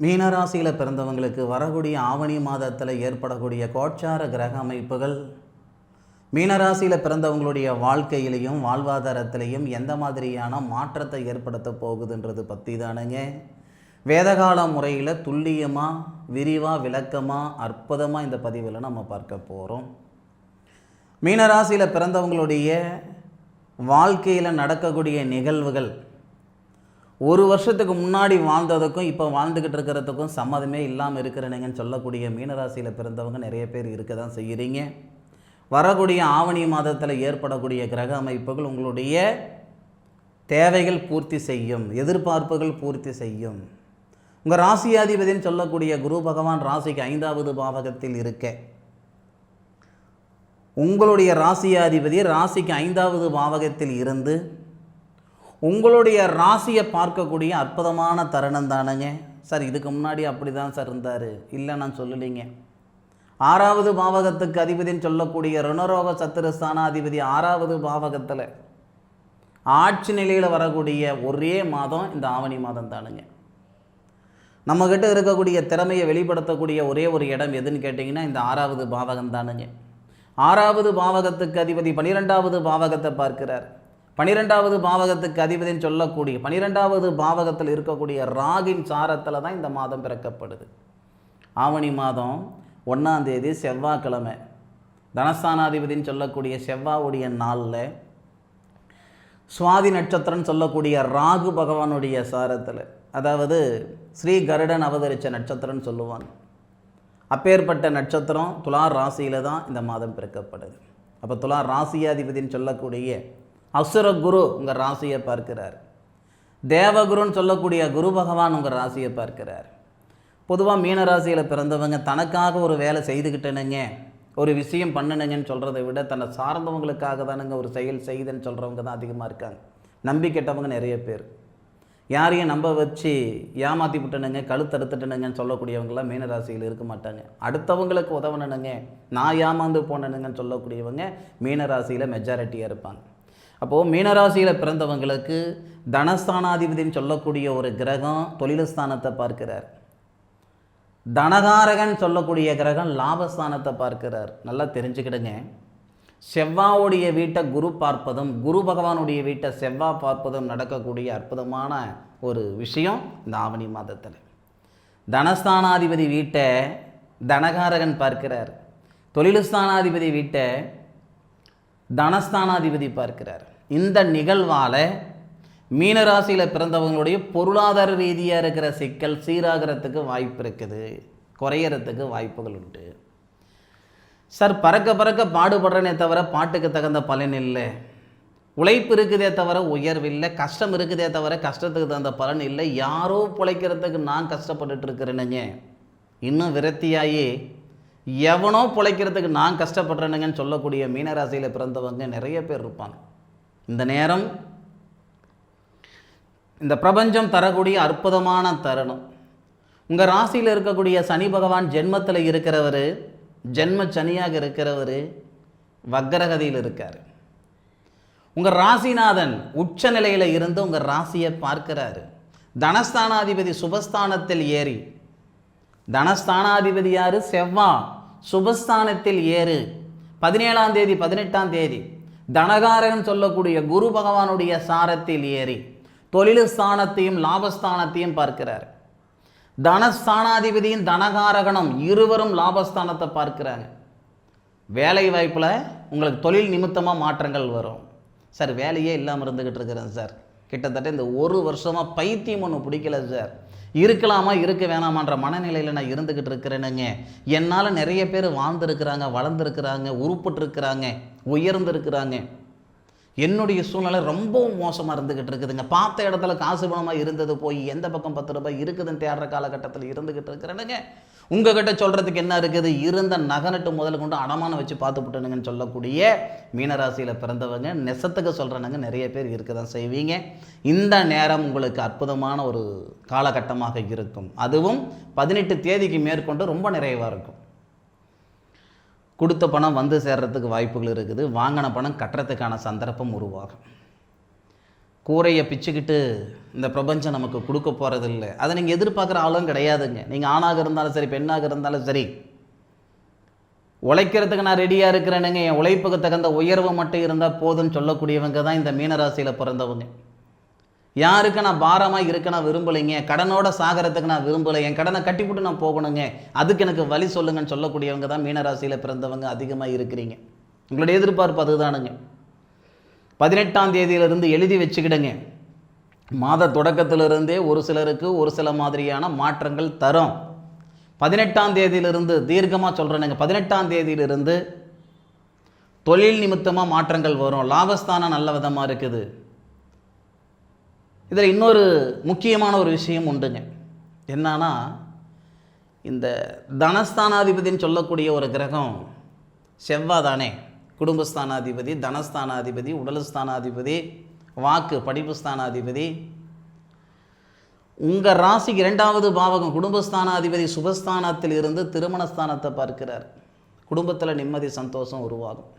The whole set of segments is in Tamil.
மீனராசியில் பிறந்தவங்களுக்கு வரக்கூடிய ஆவணி மாதத்தில் ஏற்படக்கூடிய கோட்சார கிரக அமைப்புகள் மீனராசியில் பிறந்தவங்களுடைய வாழ்க்கையிலையும் வாழ்வாதாரத்திலையும் எந்த மாதிரியான மாற்றத்தை ஏற்படுத்த போகுதுன்றது பற்றி தானுங்க வேதகால முறையில் துல்லியமாக விரிவாக விளக்கமாக அற்புதமாக இந்த பதிவில் நம்ம பார்க்க போகிறோம். மீனராசியில் பிறந்தவங்களுடைய வாழ்க்கையில் நடக்கக்கூடிய நிகழ்வுகள் ஒரு வருஷத்துக்கு முன்னாடி வாழ்ந்ததுக்கும் இப்போ வாழ்ந்துக்கிட்டு இருக்கிறதுக்கும் சம்மதமே இல்லாமல் இருக்கிறனுங்கன்னு சொல்லக்கூடிய மீனராசியில் பிறந்தவங்க நிறைய பேர் இருக்க தான் செய்கிறீங்க. வரக்கூடிய ஆவணி மாதத்தில் ஏற்படக்கூடிய கிரக அமைப்புகள் உங்களுடைய தேவைகள் பூர்த்தி செய்யும், எதிர்பார்ப்புகள் பூர்த்தி செய்யும். உங்கள் ராசியாதிபதினு சொல்லக்கூடிய குரு பகவான் ராசிக்கு 5வது பாவகத்தில் இருக்க உங்களுடைய ராசியாதிபதி ராசிக்கு 5வது பாவகத்தில் இருந்து உங்களுடைய ராசியை பார்க்கக்கூடிய அற்புதமான தருணம் தானுங்க. சார் இதுக்கு முன்னாடி அப்படி தான் சார் இருந்தார், இல்லை நான் சொல்லலைங்க. 6வது பாவகத்துக்கு அதிபதினு சொல்லக்கூடிய ருணரோக சத்துருஸ்தானாதிபதி 6வது பாவகத்தில் ஆட்சி நிலையில் வரக்கூடிய ஒரே மாதம் இந்த ஆவணி மாதம் தானுங்க. நம்மக்கிட்ட இருக்கக்கூடிய திறமையை வெளிப்படுத்தக்கூடிய ஒரே ஒரு இடம் எதுன்னு கேட்டிங்கன்னா இந்த 6வது பாவகம் தானுங்க. 6வது பாவகத்துக்கு அதிபதி 12வது பாவகத்தை பார்க்கிறார். 12வது பாவகத்துக்கு அதிபதினு சொல்லக்கூடிய 12வது பாவகத்தில் இருக்கக்கூடிய ராகின் சாரத்தில் தான் இந்த மாதம் பிறக்கப்படுது. ஆவணி மாதம் 1ஆம் தேதி செவ்வாய்க்கிழமை தனஸ்தானாதிபதினு சொல்லக்கூடிய செவ்வாவுடைய நாளில் சுவாதி நட்சத்திரம்னு சொல்லக்கூடிய ராகு பகவானுடைய சாரத்தில், அதாவது ஸ்ரீ கருடன் அவதரித்த நட்சத்திரம்னு சொல்லுவாங்க. அப்பேற்பட்ட நட்சத்திரம் துலா ராசியில் தான் இந்த மாதம் பிறக்கப்படுது. அப்போ துலா ராசியாதிபதினு சொல்லக்கூடிய அசுர குரு உங்கள் ராசியை பார்க்கிறார். தேவகுருன்னு சொல்லக்கூடிய குரு பகவான் உங்கள் ராசியை பார்க்கிறார். பொதுவாக மீனராசியில் பிறந்தவங்க தனக்காக ஒரு வேலை செய்துக்கிட்டேனுங்க, ஒரு விஷயம் பண்ணணுங்கன்னு சொல்கிறத விட தன்னை சார்ந்தவங்களுக்காக தானுங்க ஒரு செயல் செய்துன்னு சொல்கிறவங்க தான் அதிகமாக இருக்காங்க. நம்பி கெட்டவங்க நிறைய பேர். யாரையும் நம்ப வச்சு ஏமாற்றி விட்டணுங்க, கழுத்தறுத்துட்டணுங்கன்னு சொல்லக்கூடியவங்களாம் மீனராசியில் இருக்க மாட்டாங்க. அடுத்தவங்களுக்கு உதவணுங்க, நான் ஏமாந்து போனணுங்கன்னு சொல்லக்கூடியவங்க மீனராசியில் மெஜாரிட்டியாக இருப்பாங்க. அப்போது மீனராசியில் பிறந்தவங்களுக்கு தனஸ்தானாதிபதினு சொல்லக்கூடிய ஒரு கிரகம் தொழில்ஸ்தானத்தை பார்க்கிறார். தனகாரகன் சொல்லக்கூடிய கிரகம் லாபஸ்தானத்தை பார்க்கிறார். நல்லா தெரிஞ்சுக்கிடுங்க, செவ்வாவுடைய வீட்டை குரு பார்ப்பதும் குரு பகவானுடைய வீட்டை செவ்வாய் பார்ப்பதும் நடக்கக்கூடிய அற்புதமான ஒரு விஷயம் இந்த ஆவணி மாதத்தில். தனஸ்தானாதிபதி வீட்டை தனகாரகன் பார்க்கிறார், தொழில்ஸ்தானாதிபதி வீட்டை தனஸ்தானாதிபதி பார்க்கிறார். இந்த நிகழ்வால் மீனராசியில் பிறந்தவங்களுடைய பொருளாதார ரீதியாக இருக்கிற சிக்கல் சீராகிறதுக்கு வாய்ப்பு இருக்குது, குறையறதுக்கு வாய்ப்புகள் உண்டு. சார் பறக்க பறக்க பாடுபடுறேனே தவிர பாட்டுக்கு தகுந்த பலன் இல்லை, உழைப்பு இருக்குதே தவிர உயர்வில்லை, கஷ்டம் இருக்குதே தவிர கஷ்டத்துக்கு தகுந்த பலன் இல்லை, யாரோ பிழைக்கிறதுக்கு நான் கஷ்டப்பட்டுட்டு இருக்கிறேனுங்க, இன்னும் விரக்தியாகி எவனோ பிழைக்கிறதுக்கு நான் கஷ்டப்படுறேனுங்கன்னு சொல்லக்கூடிய மீனராசியில் பிறந்தவங்க நிறைய பேர் இருப்பாங்க. இந்த நேரம் இந்த பிரபஞ்சம் தரக்கூடிய அற்புதமான தருணம். உங்கள் ராசியில் இருக்கக்கூடிய சனி பகவான் ஜென்மத்தில் இருக்கிறவர், ஜென்ம சனியாக இருக்கிறவர் வக்ரகதியில் இருக்கார். உங்கள் ராசிநாதன் உச்ச நிலையில் இருந்து உங்கள் ராசியை பார்க்கிறாரு. தனஸ்தானாதிபதி சுபஸ்தானத்தில் ஏறி, தனஸ்தானாதிபதி யார்? செவ்வா. சுபஸ்தானத்தில் ஏறு 17ஆம் தேதி 18ஆம் தேதி தனகாரகன் சொல்லக்கூடிய குரு பகவானுடைய சாரத்தில் ஏறி தொழில் ஸ்தானத்தையும் லாபஸ்தானத்தையும் பார்க்கிறார். தனஸ்தானாதிபதியும் தனகாரகனும் இருவரும் லாபஸ்தானத்தை பார்க்கிறாங்க. வேலை வாய்ப்பில் உங்களுக்கு தொழில் நிமித்தமாக மாற்றங்கள் வரும். சார் வேலையே இல்லாமல் இருந்துக்கிட்டு இருக்கிறேன் சார், கிட்டத்தட்ட இந்த ஒரு வருஷமாக பைத்தியம் ஒன்று பிடிக்கல சார், இருக்கலாமா இருக்க வேணாமான்ற மனநிலையில் நான் இருந்துக்கிட்டு இருக்கிறேனுங்க. என்னால் நிறைய பேர் வாழ்ந்துருக்கிறாங்க, வளர்ந்துருக்கிறாங்க, உருப்பட்டுருக்கிறாங்க, உயர்ந்துருக்கிறாங்க. என்னுடைய சூழ்நிலை ரொம்பவும் மோசமாக இருந்துக்கிட்டு இருக்குதுங்க. பார்த்த இடத்துல காசு பணமாக இருந்தது போய் எந்த பக்கம் 10 ரூபாய் இருக்குதுன்னு தேடுற காலகட்டத்தில் இருந்துக்கிட்டு இருக்கிறேனுங்க. உங்ககிட்ட சொல்கிறதுக்கு என்ன இருக்குது, இருந்த நகனட்டு முதல் கொண்டு அடமானம் வச்சு பார்த்துப்புட்டனுங்கன்னு சொல்லக்கூடிய மீனராசியில் பிறந்தவங்க நெசத்துக்கு சொல்கிறனுங்க நிறைய பேர் இருக்க தான் செய்வீங்க. இந்த நேரம் உங்களுக்கு அற்புதமான ஒரு காலகட்டமாக இருக்கும். அதுவும் 18 தேதிக்கு மேற்கொண்டு ரொம்ப நிறைவாக இருக்கும். கொடுத்த பணம் வந்து சேர்றதுக்கு வாய்ப்புகள் இருக்குது, வாங்கின பணம் கட்டுறதுக்கான சந்தர்ப்பம் உருவாகும். கூரையை பிச்சுக்கிட்டு இந்த பிரபஞ்சம் நமக்கு கொடுக்க போகிறதில்லை. அதை நீங்கள் எதிர்பார்க்குற ஆளும் கிடையாதுங்க. நீங்கள் ஆணாக இருந்தாலும் சரி, பெண்ணாக இருந்தாலும் சரி, உழைக்கிறதுக்கு நான் ரெடியாக இருக்கிறேனுங்க, என் உழைப்புக்கு தகுந்த உயர்வு மட்டும் இருந்தால் போதும்னு சொல்லக்கூடியவங்க தான் இந்த மீனராசியில் பிறந்தவங்க. யாருக்கு நான் பாரமாக இருக்க நான் விரும்பலைங்க, கடனோட சாகிறதுக்கு நான் விரும்பலை, என் கடனை கட்டிவிட்டு நான் போகணுங்க, அதுக்கு எனக்கு வழி சொல்லுங்கன்னு சொல்லக்கூடியவங்க தான் மீனராசியில் பிறந்தவங்க அதிகமாக இருக்கிறீங்க. உங்களுடைய எதிர்பார்ப்பு அதுதானுங்க. 18ஆம் தேதியிலிருந்து எழுதி வச்சுக்கிடுங்க. மாத தொடக்கத்திலிருந்தே ஒரு சிலருக்கு ஒரு சில மாதிரியான மாற்றங்கள் தரும். 18ஆம் தேதியிலிருந்து தீர்க்கமாக சொல்கிறேனுங்க, 18ஆம் தேதியிலிருந்து தொழில் நிமித்தமாக மாற்றங்கள் வரும். லாபஸ்தானம் நல்ல விதமாக இருக்குது. இதில் இன்னொரு முக்கியமான ஒரு விஷயம் உண்டுங்க. என்னன்னா, இந்த தனஸ்தானாதிபதினு சொல்லக்கூடிய ஒரு கிரகம் செவ்வாய் தானே. குடும்பஸ்தானாதிபதி, தனஸ்தானாதிபதி, உடல்ஸ்தானாதிபதி, வாக்கு படிப்பு ஸ்தானாதிபதி. உங்கள் ராசிக்கு 2வது பாவகம் குடும்பஸ்தானாதிபதி சுபஸ்தானத்தில் இருந்து திருமணஸ்தானத்தை பார்க்கிறார். குடும்பத்தில் நிம்மதி சந்தோஷம் உருவாகும்.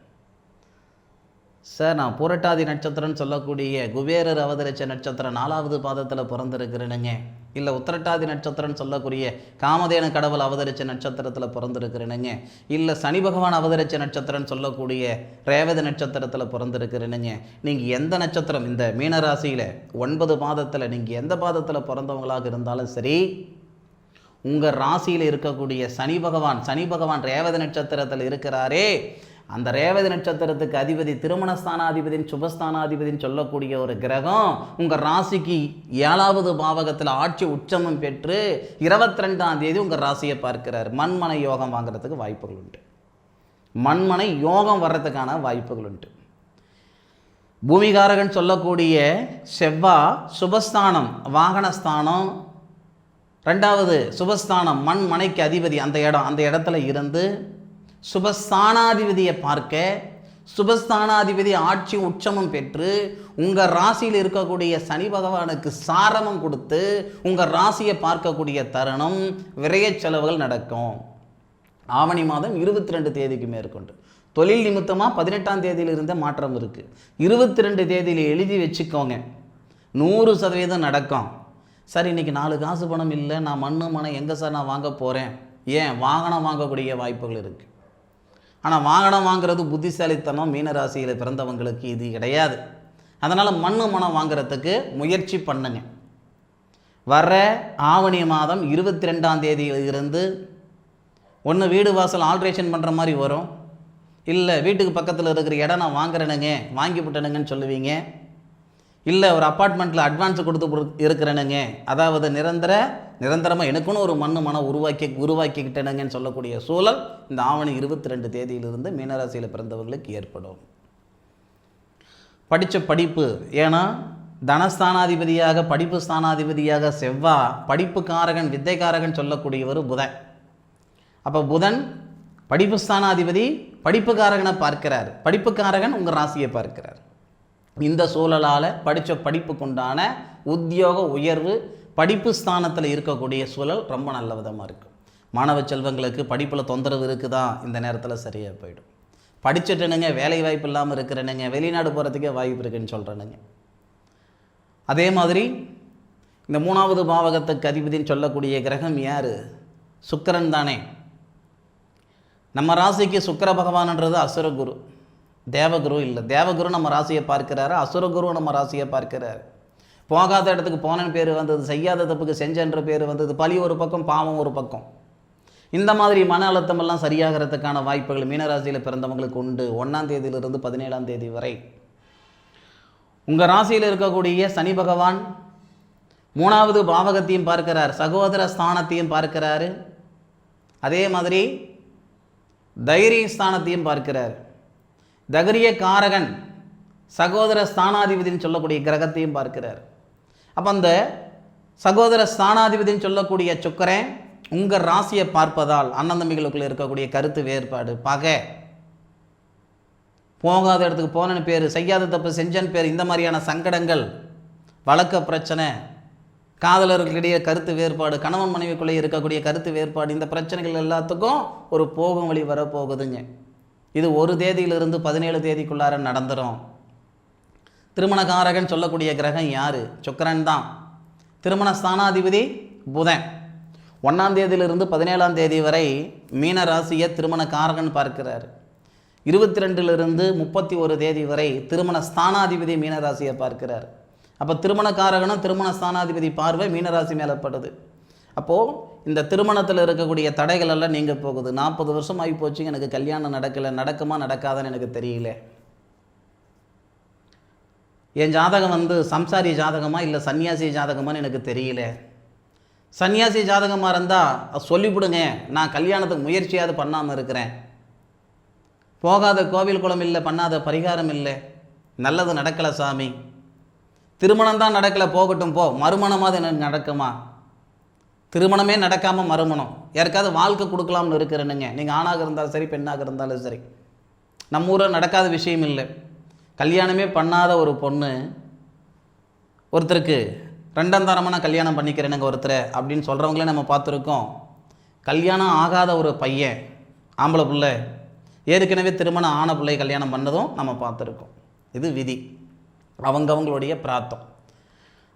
சார், நான் புரட்டாதி நட்சத்திரம்னு சொல்லக்கூடிய குபேரர் அவதரித்த நட்சத்திரம் 4வது பாதத்தில் பிறந்திருக்கிறேனுங்க, இல்லை உத்திரட்டாதி நட்சத்திரம்னு சொல்லக்கூடிய காமதேனு கடவுள் அவதரித்த நட்சத்திரத்தில் பிறந்திருக்கிறேனுங்க, இல்லை சனி பகவான் அவதரித்த நட்சத்திரம்னு சொல்லக்கூடிய ரேவதி நட்சத்திரத்தில் பிறந்திருக்கிறேனுங்க. நீங்கள் எந்த நட்சத்திரம், இந்த மீனராசியில் 9 பாதத்தில் நீங்கள் எந்த பாதத்தில் பிறந்தவங்களாக இருந்தாலும் சரி, உங்கள் ராசியில் இருக்கக்கூடிய சனி பகவான் ரேவதி நட்சத்திரத்தில் இருக்கிறாரே, அந்த ரேவதி நட்சத்திரத்துக்கு அதிபதி திருமணஸ்தானாதிபதியின் சுபஸ்தானாதிபதினு சொல்லக்கூடிய ஒரு கிரகம் உங்கள் ராசிக்கு 7வது பாவகத்தில் ஆட்சி உச்சமம் பெற்று 22ஆம் தேதி உங்கள் ராசியை பார்க்கிறார். மண்மனை யோகம் வாங்குறதுக்கு வாய்ப்புகள் உண்டு. மண்மனை யோகம் வர்றதுக்கான வாய்ப்புகள் உண்டு. பூமிகாரகன் சொல்லக்கூடிய செவ்வாய் சுபஸ்தானம், வாகனஸ்தானம், 2வது சுபஸ்தானம் மண்மனைக்கு அதிபதி, அந்த இடத்துல இருந்து சுபஸ்தானாதிபதியை பார்க்க, சுபஸ்தானாதிபதி ஆட்சி உச்சமும் பெற்று உங்கள் ராசியில் இருக்கக்கூடிய சனி பகவானுக்கு சாரமம் கொடுத்து உங்கள் ராசியை பார்க்கக்கூடிய தருணம் விரய செலவுகள் நடக்கும். ஆவணி மாதம் 22 தேதிக்கு மேற்கொண்டு தொழில் நிமித்தமாக 18ஆம் தேதியிலிருந்தே மாற்றம் இருக்குது. 22 தேதியில் எழுதி வச்சுக்கோங்க, 100% நடக்கும். சார், இன்றைக்கி 4 காசு பணம் இல்லை, நான் மனை எங்கே சார் நான் வாங்க போகிறேன்? ஏன், வாகனம் வாங்கக்கூடிய வாய்ப்புகள் இருக்குது. ஆனால் வாகனம் வாங்குறது புத்திசாலித்தனம் மீனராசியில் பிறந்தவங்களுக்கு இது கிடையாது. அதனால் மனம் வாங்குறதுக்கு முயற்சி பண்ணுங்க. வர்ற ஆவணி மாதம் 22ஆம் தேதியிலிருந்து ஒன்று வீடு வாசல் ஆல்ட்ரேஷன் பண்ணுற மாதிரி வரும், இல்லை வீட்டுக்கு பக்கத்தில் இருக்கிற இடம் நான் வாங்குறேனுங்க, வாங்கி விட்டனுங்கன்னு சொல்லுவீங்க, இல்லை ஒரு அப்பார்ட்மெண்ட்டில் அட்வான்ஸ் கொடுத்து இருக்கிறேனுங்க, அதாவது நிரந்தரமாக எனக்குன்னு ஒரு மனம் உருவாக்கிக்கிட்டேனுங்கன்னு சொல்லக்கூடிய சூழல் இந்த ஆவணி 22 தேதியிலிருந்து மீனராசியில் பிறந்தவங்களுக்கு ஏற்படும். படித்த படிப்பு, ஏன்னா தனஸ்தானாதிபதியாக படிப்பு ஸ்தானாதிபதியாக செவ்வாய், படிப்புக்காரகன் வித்தைக்காரகன் சொல்லக்கூடியவர் புதன். அப்போ புதன் படிப்பு ஸ்தானாதிபதி படிப்புக்காரகனை பார்க்கிறார், படிப்புக்காரகன் உங்கள் ராசியை பார்க்கிறார். இந்த சூழலால் படித்த படிப்புக்குண்டான உத்தியோக உயர்வு படிப்பு ஸ்தானத்தில் இருக்கக்கூடிய சூழல் ரொம்ப நல்ல விதமாக இருக்கும். மாணவ செல்வங்களுக்கு படிப்பில் தொந்தரவு இருக்குதா, இந்த நேரத்தில் சரியாக போயிடும். படிச்சுட்டுனுங்க வேலை வாய்ப்பு இல்லாமல் இருக்கிறேனுங்க, வெளிநாடு போகிறதுக்கே வாய்ப்பு இருக்குன்னு சொல்கிறேனுங்க. அதே மாதிரி இந்த 3வது பாவகத்துக்கு அதிபதினு சொல்லக்கூடிய கிரகம் யார்? சுக்கிரன் தானே. நம்ம ராசிக்கு சுக்கிர பகவான்ன்றது அசுரகுரு, தேவகுரு இல்லை. தேவகுரு நம்ம ராசியை பார்க்கிறாரு, அசுரகுரு நம்ம ராசியை பார்க்கிறாரு. போகாத இடத்துக்கு போனன்னு பேர் வந்தது, செய்யாத தப்புக்கு செஞ்சன்ற பேர் வந்தது, பழி ஒரு பக்கம் பாவம் ஒரு பக்கம். இந்த மாதிரி மன அழுத்தமெல்லாம் சரியாகிறதுக்கான வாய்ப்புகள் மீனராசியில் பிறந்தவங்களுக்கு உண்டு. 1ஆம் தேதியிலிருந்து 17ஆம் தேதி வரை உங்கள் ராசியில் இருக்கக்கூடிய சனி பகவான் 3வது பாவகத்தையும் பார்க்கிறார், சகோதர ஸ்தானத்தையும் பார்க்கிறாரு, அதே மாதிரி தைரிய ஸ்தானத்தையும் பார்க்கிறார். தைரிய காரகன் சகோதர ஸ்தானாதிபதினு சொல்லக்கூடிய கிரகத்தையும் பார்க்கிறார். அப்போ அந்த சகோதர ஸ்தானாதிபதினு சொல்லக்கூடிய சுக்கிரன் உங்கள் ராசியை பார்ப்பதால் அண்ணன் தம்பிகளுக்குள்ளே இருக்கக்கூடிய கருத்து வேறுபாடு, பகை, போகாத இடத்துக்கு போனன்னு பேர், செய்யாத தப்பு செஞ்சன்னு பேர், இந்த மாதிரியான சங்கடங்கள், வழக்க பிரச்சனை, காதலர்களிடையே கருத்து வேறுபாடு, கணவன் மனைவிக்குள்ளே இருக்கக்கூடிய கருத்து வேறுபாடு, இந்த பிரச்சனைகள் எல்லாத்துக்கும் ஒரு போகும் வழி வரப்போகுதுங்க. இது 1 தேதியிலிருந்து 17 தேதிக்குள்ளார நடந்துடும். திருமணகாரகன் சொல்லக்கூடிய கிரகம் யார்? சுக்கிரன் தான். திருமண ஸ்தானாதிபதி புதன். 1ஆம் தேதியிலிருந்து 17ஆம் தேதி வரை மீன ராசியை திருமணகாரகன் பார்க்கிறார். 22லிருந்து 31 தேதி வரை திருமண ஸ்தானாதிபதி மீனராசியை பார்க்கிறார். அப்போ திருமணக்காரகனும் திருமண ஸ்தானாதிபதி பார்வை மீனராசி மேலே படுது. அப்போது இந்த திருமணத்தில் இருக்கக்கூடிய தடைகள் எல்லாம் நீங்க போகுது. 40 வருஷம் ஆகி போச்சு, எனக்கு கல்யாணம் நடக்கலை, நடக்குமா நடக்காதான்னு எனக்கு தெரியல. என் ஜாதகம் சம்சாரி ஜாதகமா இல்லை சன்னியாசி ஜாதகமானு எனக்கு தெரியல. சன்னியாசி ஜாதகமாக இருந்தால் சொல்லிவிடுங்க, நான் கல்யாணத்துக்கு முயற்சியாவது பண்ணாமல் இருக்கிறேன். போகாத கோவில் குளம் இல்லை, பண்ணாத பரிகாரம் இல்லை, நல்லது நடக்கலை சாமி. திருமணம் தான் நடக்கலை, போகட்டும் போ, மறுமணமாவது எனக்கு நடக்குமா? திருமணமே நடக்காமல் மறுமணம், யாருக்காவது வாழ்க்கை கொடுக்கலாம்னு இருக்கிறேனுங்க. நீங்கள் ஆணாக இருந்தாலும் சரி, பெண்ணாக இருந்தாலும் சரி. நம்ம ஊரில் நடக்காத விஷயம் இல்லை. கல்யாணமே பண்ணாத ஒரு பொண்ணு ஒருத்தருக்கு 2ஆம் தரமான கல்யாணம் பண்ணிக்கிறேனுங்க ஒருத்தரை அப்படின்னு சொல்கிறவங்களே நம்ம பார்த்துருக்கோம். கல்யாணம் ஆகாத ஒரு பையன், ஆம்பளை பிள்ளை, ஏற்கனவே திருமணம் ஆன பிள்ளை கல்யாணம் பண்ணதும் நம்ம பார்த்துருக்கோம். இது விதி, அவங்களுடைய பிரார்த்தம்.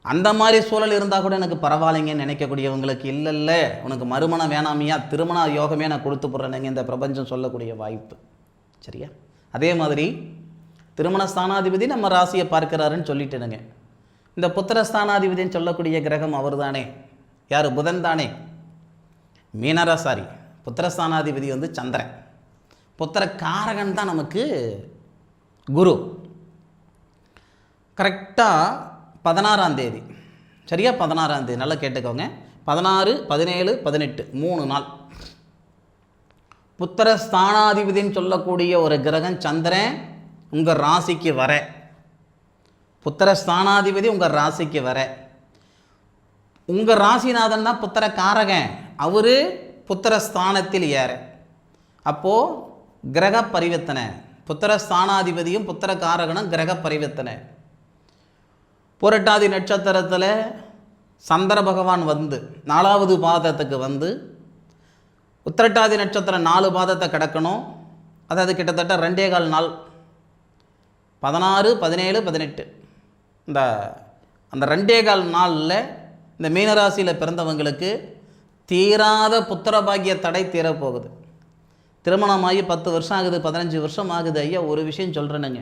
அந்த மாதிரி சூழல் இருந்தால் கூட எனக்கு பரவாயில்லைங்கன்னு நினைக்கக்கூடியவங்களுக்கு இல்லை உனக்கு மறுமணம் வேணாமியா, திருமண யோகமே நான் கொடுத்து போடுறேனுங்க இந்த பிரபஞ்சம் சொல்லக்கூடிய வாய்ப்பு. சரியா? அதே மாதிரி திருமண ஸ்தானாதிபதி நம்ம ராசியை பார்க்கிறாருன்னு சொல்லிட்டேனுங்க. இந்த புத்திரஸ்தானாதிபதின்னு சொல்லக்கூடிய கிரகம் அவர் தானே, யார்? புதன் தானே. மீனராசாரி புத்திரஸ்தானாதிபதி சந்திரன். புத்திர காரகன் தான் நமக்கு குரு. கரெக்டாக 16ஆம் தேதி, சரியா? 16ஆம் தேதி நல்லா கேட்டுக்கோங்க. 16, 17, 18 3 நாள் புத்திரஸ்தானாதிபதின்னு சொல்லக்கூடிய ஒரு கிரகம் சந்திரன் உங்கள் ராசிக்கு வர, புத்திரஸ்தானாதிபதி உங்கள் ராசிக்கு வர, உங்கள் ராசிநாதன் தான் புத்திர காரகன், அவர் புத்திரஸ்தானத்தில் ஏற. அப்போது கிரக பரிவர்த்தனை, புத்திரஸ்தானாதிபதியும் புத்திர காரகனும் கிரக பரிவர்த்தனை. புரட்டாதி நட்சத்திரத்தில் சந்திர பகவான் 4வது பாதத்துக்கு உத்திரட்டாதி நட்சத்திரம் 4 பாதத்தை கிடக்கணும். அதாவது கிட்டத்தட்ட 2.25 நாள், 16, 17, 18 அந்த 2.25 நாளில் இந்த மீனராசியில் பிறந்தவங்களுக்கு தீராத புத்திர பாக்கிய தடை தீரப்போகுது. திருமணமாகி 10 வருஷம் ஆகுது, 15 வருஷம் ஆகுது. ஐயா ஒரு விஷயம் சொல்கிறேனுங்க,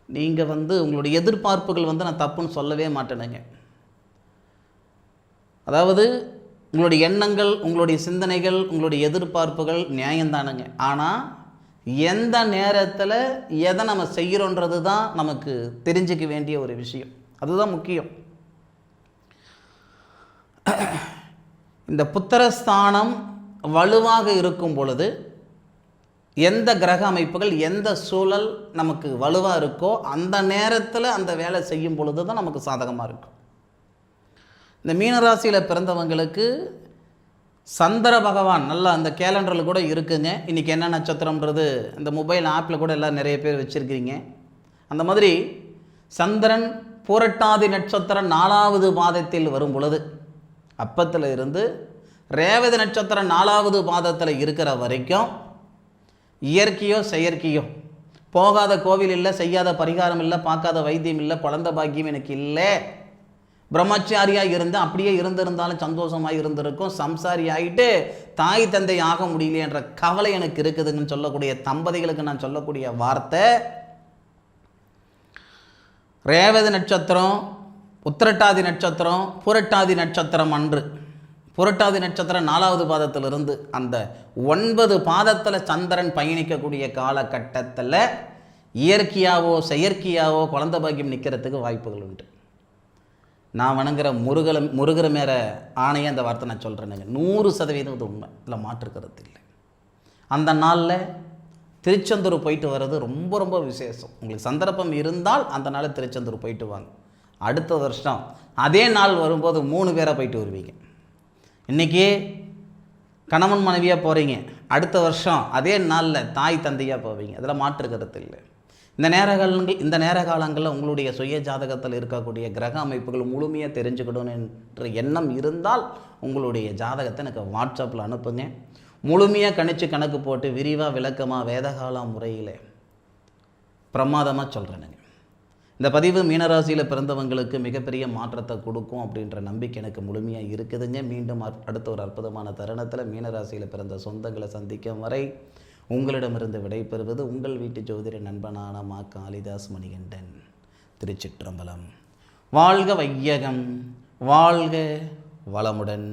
நீங்கள் உங்களுடைய எதிர்பார்ப்புகள் நான் தப்புன்னு சொல்லவே மாட்டேனுங்க. அதாவது உங்களுடைய எண்ணங்கள், உங்களுடைய சிந்தனைகள், உங்களுடைய எதிர்பார்ப்புகள் நியாயம்தானுங்க. ஆனால் எந்த நேரத்தில் எதை நம்ம செய்கிறோன்றது தான் நமக்கு தெரிஞ்சிக்க வேண்டிய ஒரு விஷயம். அதுதான் முக்கியம். இந்த புத்திரஸ்தானம் வலுவாக இருக்கும் பொழுது எந்த கிரக அமைப்புகள், எந்த சூழல் நமக்கு வலுவாக இருக்கோ அந்த நேரத்தில் அந்த வேலை செய்யும் பொழுது தான் நமக்கு சாதகமாக இருக்கும். இந்த மீனராசியில் பிறந்தவங்களுக்கு சந்திர பகவான் நல்லா அந்த கேலண்டரில் கூட இருக்குங்க. இன்றைக்கி என்ன நட்சத்திரம்ன்றது இந்த மொபைல் ஆப்பில் கூட எல்லாம் நிறைய பேர் வச்சுருக்கிறீங்க. அந்த மாதிரி சந்திரன் புரட்டாதி நட்சத்திரம் 4வது பாதத்தில் வரும் பொழுது, அப்பத்தில் இருந்து ரேவதி நட்சத்திரம் 4வது பாதத்தில் இருக்கிற வரைக்கும் இயற்கையோ செயற்கையோ, போகாத கோவில் இல்லை, செய்யாத பரிகாரம் இல்லை, பார்க்காத வைத்தியம் இல்லை, குழந்தை பாக்கியம் எனக்கு இல்லை, பிரம்மச்சாரியாக இருந்து அப்படியே இருந்திருந்தாலும் சந்தோஷமாக இருந்திருக்கும், சம்சாரி ஆகிட்டு தாய் தந்தை ஆக முடியல என்ற கவலை எனக்கு இருக்குதுன்னு சொல்லக்கூடிய தம்பதிகளுக்கு நான் சொல்லக்கூடிய வார்த்தை, ரேவதி நட்சத்திரம், உத்திரட்டாதி நட்சத்திரம், புரட்டாதி நட்சத்திரம் அன்று, புரட்டாதி நட்சத்திரம் 4வது பாதத்திலிருந்து அந்த 9 பாதத்தில் சந்திரன் பயணிக்கக்கூடிய காலகட்டத்தில் இயற்கையாவோ செயற்கையாவோ குழந்தை பாக்கியம் நிற்கிறதுக்கு வாய்ப்புகள் உண்டு. நான் வணங்குற முருகர் மேல ஆணையை அந்த வார்த்தை நான் சொல்கிறேனுங்க. 100% இது உண்மை, இல்லை மாற்றுக்கிறது இல்லை. அந்த நாளில் திருச்செந்தூர் போயிட்டு வர்றது ரொம்ப ரொம்ப விசேஷம். உங்களுக்கு சந்தர்ப்பம் இருந்தால் அந்த நாளில் திருச்செந்தூர் போயிட்டு வாங்க. அடுத்த வருஷம் அதே நாள் வரும்போது 3 பேரை போயிட்டு வருவீங்க. இன்றைக்கி கணவன் மனைவியாக போகிறீங்க, அடுத்த வருஷம் அதே நாளில் தாய் தந்தையாக போவீங்க. அதில் மாற்றுக்கிறது இல்லை. இந்த நேர காலங்களில் உங்களுடைய சுய ஜாதகத்தில் இருக்கக்கூடிய கிரக அமைப்புகள் முழுமையாக தெரிஞ்சுக்கணும் என்ற எண்ணம் இருந்தால் உங்களுடைய ஜாதகத்தை எனக்கு வாட்ஸ்அப்பில் அனுப்புங்க. முழுமையாக கணக்கு போட்டு விரிவாக விளக்கமாக வேதகால முறையில் பிரமாதமாக சொல்கிறேனுங்க. இந்த பதிவு மீனராசியில் பிறந்தவங்களுக்கு மிகப்பெரிய மாற்றத்தை கொடுக்கும் அப்படின்ற நம்பிக்கை எனக்கு முழுமையாக இருக்குதுங்க. மீண்டும் அடுத்த ஒரு அற்புதமான தருணத்தில் மீனராசியில் பிறந்த சொந்தங்களை சந்திக்கும் வரை உங்களிடமிருந்து விடைபெறுவது உங்கள் வீட்டு ஜோதிட நண்பனான மா காளிதாஸ் மணிகண்டன். திருச்சிற்றம்பலம். வாழ்க வையகம், வாழ்க வளமுடன்.